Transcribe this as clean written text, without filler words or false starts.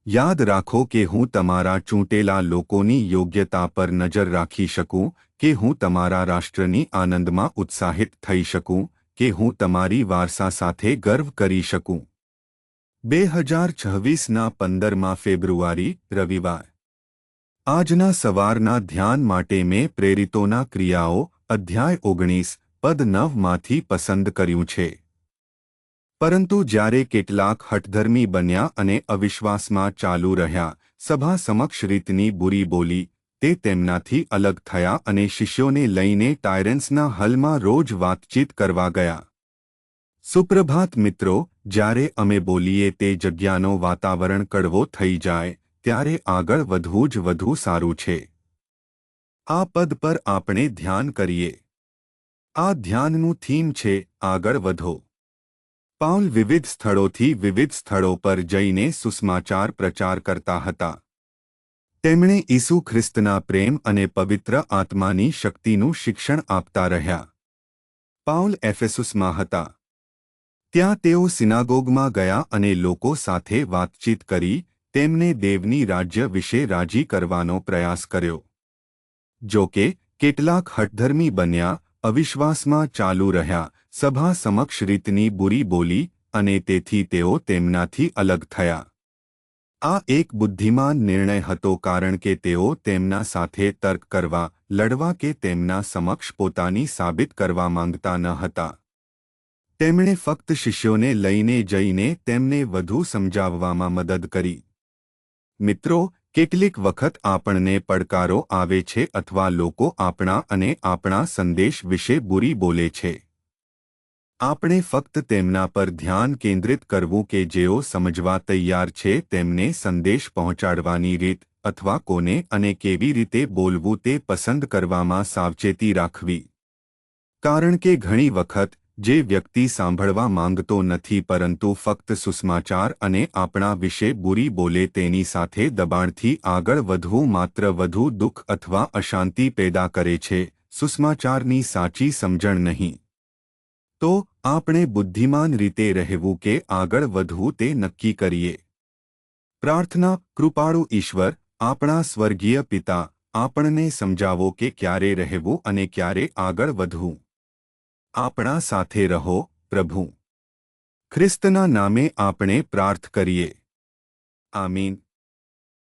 યાદ રાખો કે હું તમારા ચૂંટેલા લોકોની યોગ્યતા પર નજર રાખી શકું, કે હું તમારા રાષ્ટ્રની આનંદમાં ઉત્સાહિત થઈ શકું, કે હું તમારી વારસા સાથે ગર્વ કરી શકું। 2026ના 15મા ફેબ્રુઆરી રવિવાર। આજના સવારના ધ્યાન માટે મેં પ્રેરિતોના ક્રિયાઓ અધ્યાય 19 પદ 9 માંથી પસંદ કર્યું છે। પરંતુ જ્યારે કેટલાક હઠધર્મી બન્યા અને અવિશ્વાસમાં ચાલુ રહ્યા, સભા સમક્ષ રીતની બુરી બોલી, તે તેમનાથી અલગ થયા અને શિષ્યોને લઈને ટાયરન્સના હલમાં રોજ વાતચીત કરવા ગયા। સુપ્રભાત મિત્રો, જ્યારે અમે બોલીએ તે જગ્યાનો વાતાવરણ કડવો થઈ જાય, ત્યારે આગળ વધવું જ વધુ સારું છે। આ પદ પર આપણે ધ્યાન કરીએ। આ ધ્યાનનું થીમ છે આગળ વધો। પાઉલ વિવિધ સ્થળોથી વિવિધ સ્થળો પર જઈને સુસમાચાર પ્રચાર કરતા હતા। તેમણે ઈસુ ખ્રિસ્તના પ્રેમ અને પવિત્ર આત્માની શક્તિનું શિક્ષણ આપતા રહ્યા। પાઉલ એફેસુસમાં હતા। ત્યાં તેઓ સિનાગોગમાં ગયા અને લોકો સાથે વાતચીત કરી, તેમને દેવની રાજ્ય વિશે રાજી કરવાનો પ્રયાસ કર્યો। જો કે કેટલાક હઠધર્મી બન્યા, અવિશ્વાસમાં ચાલુ રહ્યા, સભા સમક્ષ રીતની બુરી બોલી, અને તેથી તેઓ તેમનાથી અલગ થયા। આ એક બુદ્ધિમાન નિર્ણય હતો કારણ કે તેઓ તેમના સાથે તર્ક કરવા, લડવા કે તેમના સમક્ષ પોતાની સાબિત કરવા માંગતા ન હતા। તેમણે ફક્ત શિષ્યોને લઈને જઈને તેમને વધુ સમજાવવામાં મદદ કરી। મિત્રો, કેટલીક વખત આપણને પડકારો આવે છે અથવા લોકો આપણા અને આપણા સંદેશ વિશે બુરી બોલે છે। આપણે ફક્ત તેમના પર ધ્યાન કેન્દ્રિત કરવું કે જેઓ સમજવા તૈયાર છે તેમને સંદેશ પહોંચાડવાની રીત અથવા કોને અને કેવી રીતે બોલવું તે પસંદ કરવામાં સાવચેતી રાખવી। કારણ કે ઘણી વખત જે વ્યક્તિ સાંભળવા માંગતો નથી પરંતુ ફક્ત સુસમાચાર અને આપણા વિશે બુરી બોલે તેની સાથે દબાણથી આગળ વધવું માત્ર વધુ દુઃખ અથવા અશાંતિ પેદા કરે છે, સુસમાચારની સાચી સમજણ નહીં। તો આપણે બુદ્ધિમાન રીતે રહેવું કે આગળ વધવું તે નક્કી કરીએ। પ્રાર્થના। કૃપાળુ ઈશ્વર, આપણા સ્વર્ગીય પિતા, આપણને સમજાવો કે ક્યારે રહેવું અને ક્યારે આગળ વધવું। આપણા સાથે રહો, પ્રભુ। ખ્રિસ્તના નામે આપણે પ્રાર્થ કરીએ। આમીન।